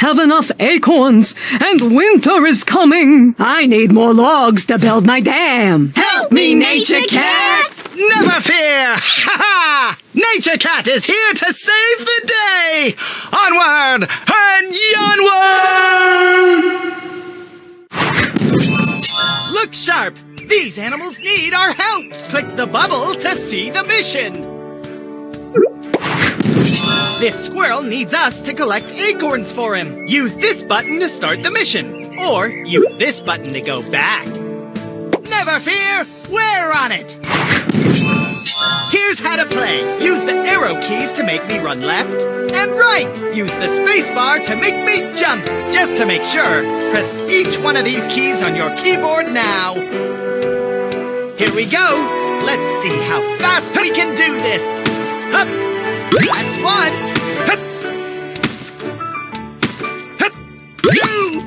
have enough acorns, and winter is coming. I need more logs to build my dam. Help me, Nature Cat! Never fear! Ha ha! Nature Cat is here to save the day! Onward and onward! Look sharp! These animals need our help! Click the bubble to see the mission! This squirrel needs us to collect acorns for him. Use this button to start the mission. Or use this button to go back. Never fear! We're on it! Here's how to play. Use the arrow keys to make me run left and right. Use the space bar to make me jump. Just to make sure, press each one of these keys on your keyboard now. Here we go. Let's see how fast we can do this. Hup. That's one. Hup. Hup. Two.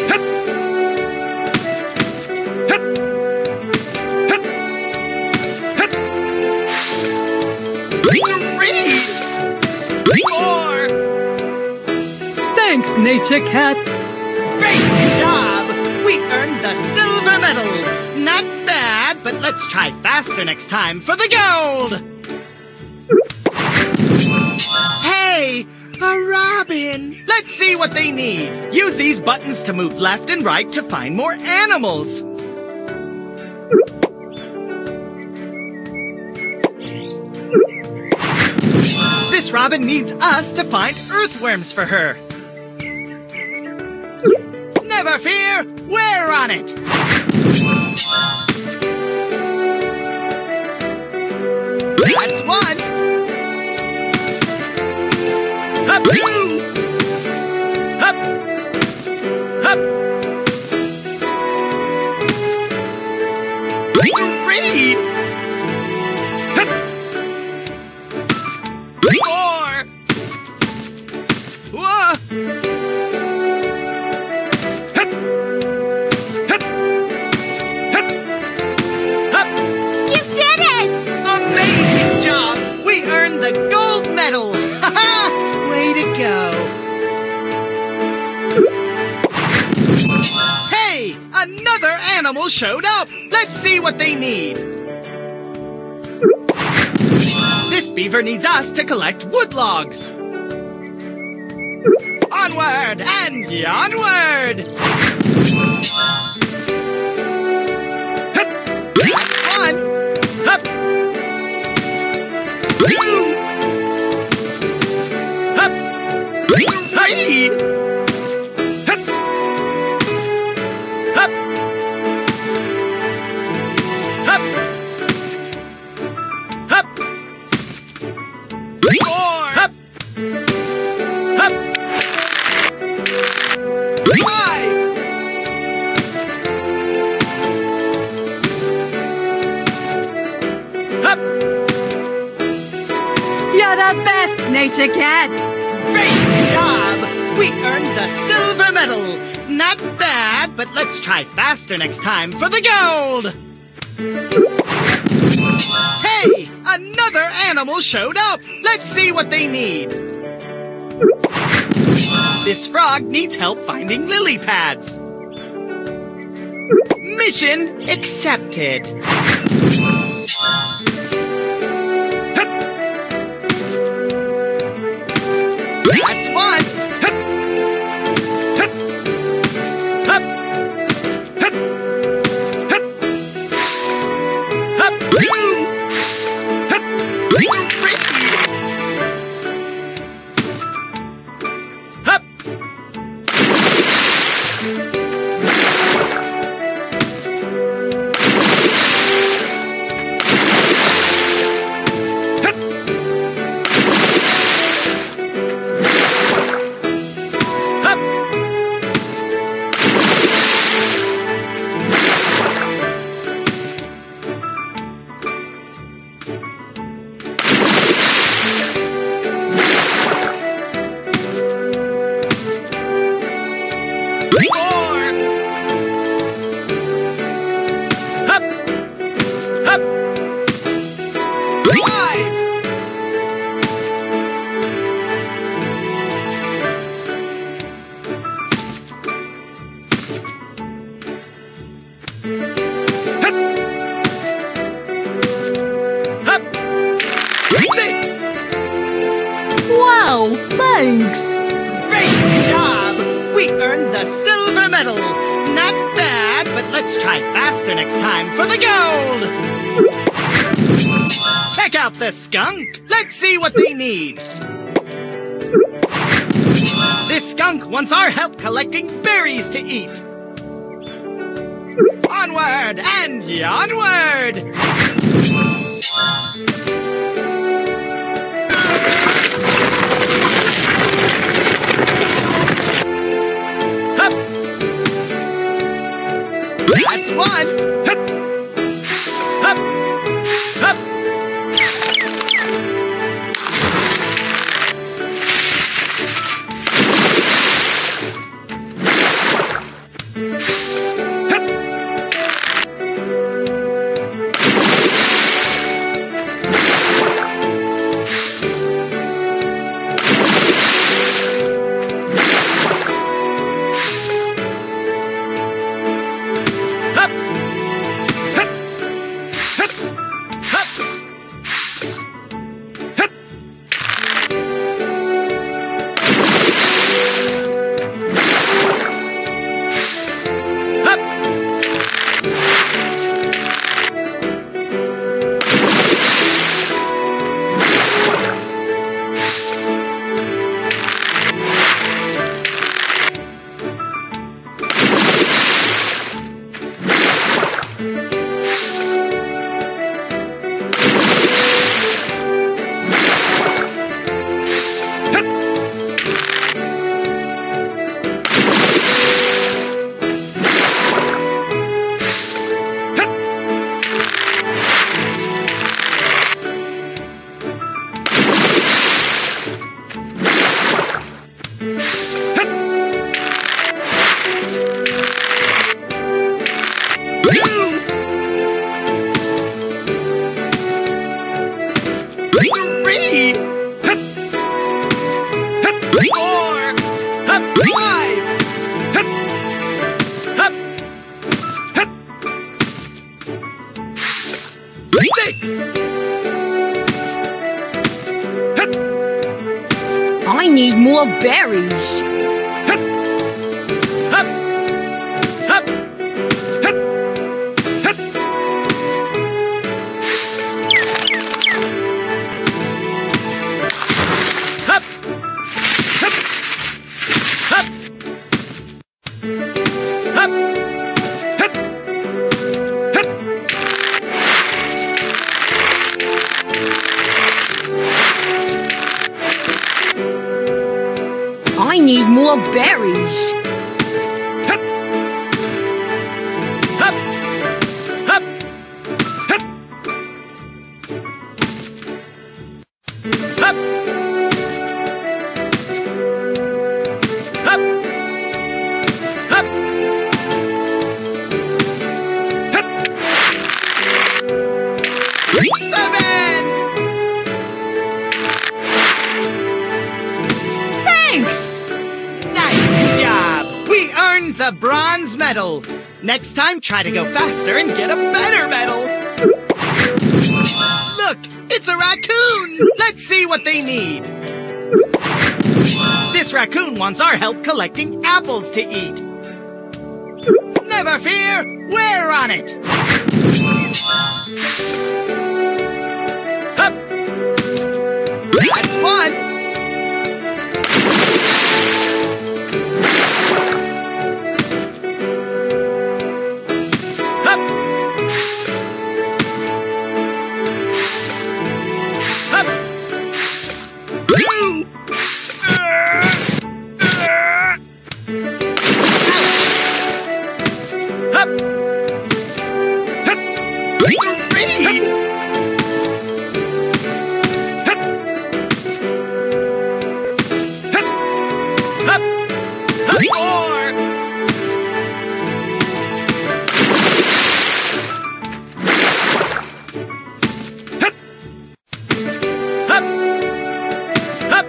Hup. Hup. Hup. Hup. Three. Four. Thanks, Nature Cat. Great job! We earned the silver medal. Not bad, but let's try faster next time for the gold. Hey, a robin! Let's see what they need. Use these buttons to move left and right to find more animals. This robin needs us to find earthworms for her. Never fear, we're on it! That's one. Up two. Up. Up. Three. Up. Four. Whoa. Hup. Hup. Hup. Hup. You did it! Amazing job! We earned the gold medal! Ha ha! Way to go! Hey! Another animal showed up! Let's see what they need! This beaver needs us to collect wood logs! Onward and onward! Hup! That's one! Hup! Two! Hup! Three! Hup! Hup! Hup! Hup! Four! Hup! Hup! Five! Hup! You're the best, Nature Cat. Great job! We earned the silver medal. Not bad, but let's try faster next time for the gold. Hey! Another animal showed up. Let's see what they need. This frog needs help finding lily pads. Mission accepted. Hup. That's one. Hup. Hup. Hup. Hup. Hup. Hup. Two. Hup. Three. Hup. 6. Wow, thanks! Great job! We earned the silver medal. Not bad, but let's try faster next time for the gold! Check out the skunk! Let's see what they need! This skunk wants our help collecting berries to eat! Onward and onward! Hup! That's one! Hup! Hup! Hup! I need more berries. Hup! Hup! Hup! Hup! Hup! Hup! Hup! Hup! Hup! Hup! Hup! I need more berries. Hup! Hup! Hup! Hup! Hup! Hup! Hup! Hup! 7! Thanks! Nice job! We earned the bronze medal. Next time, try to go faster and get a better medal. Look, it's a raccoon. Let's see what they need. This raccoon wants our help collecting apples to eat. Never fear, we're on it. Hup! That's one. Hup!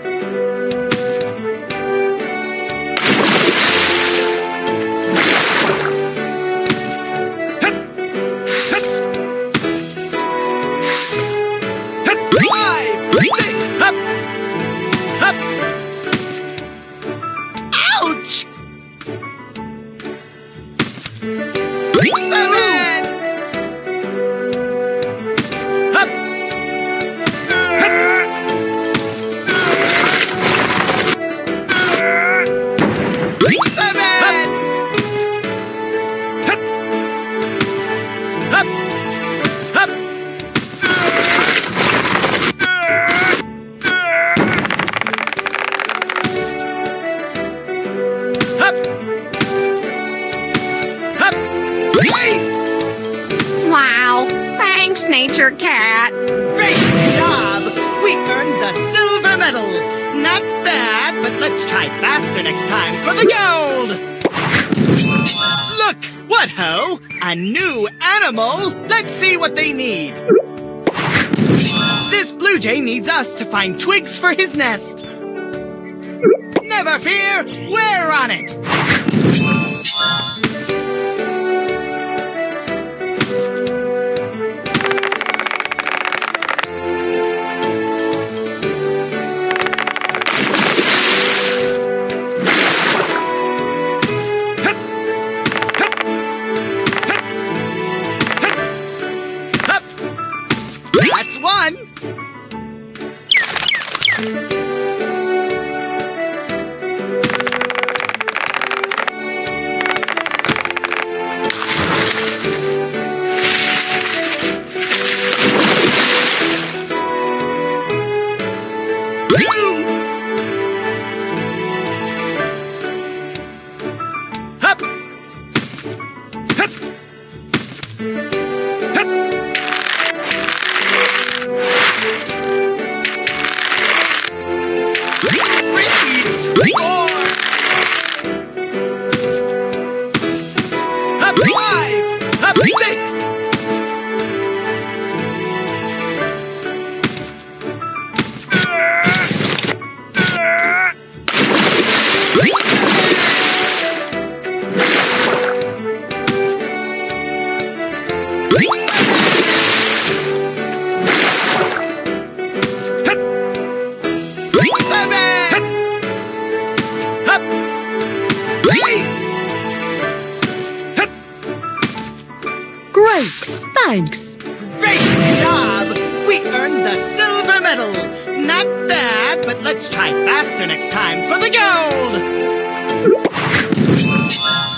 Nature Cat. Great job! We earned the silver medal. Not bad, but let's try faster next time for the gold. Look! What ho! A new animal! Let's see what they need. This blue jay needs us to find twigs for his nest. Never fear, we're on it! That's one! Great! Thanks! Great job! We earned the silver medal. Not bad, but let's try faster next time for the gold!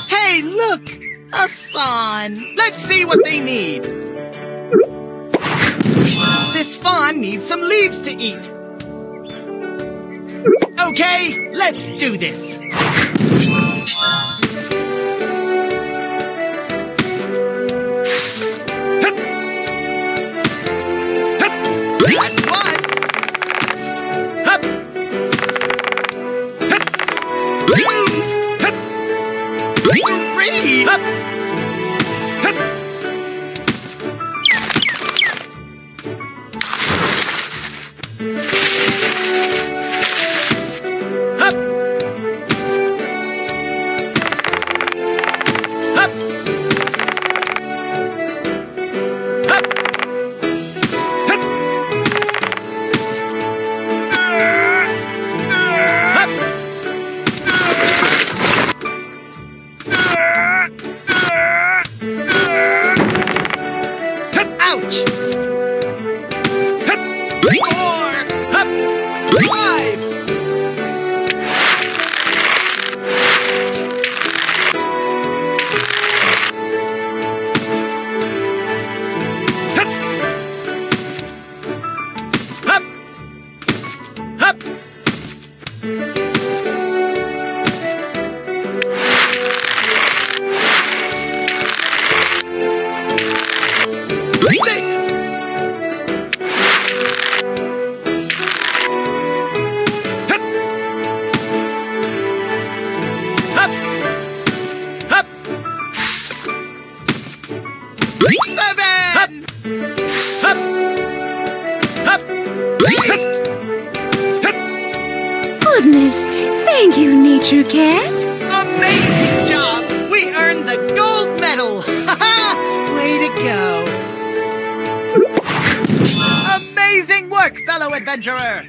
Hey, look! A fawn! Let's see what they need. This fawn needs some leaves to eat. Okay, let's do this. That's one. Hup. Hup. Two. Hup. Three. Hup. Hup. Hup. Hup. Hup. Ouch! Hup! 4! Hup! 5! Hup! Hup! Hup! 7! Hup! Hup! Goodness, thank you, Nature Cat. Amazing job! We earned the gold medal! Ha-ha! Way to go! Amazing work, fellow adventurer!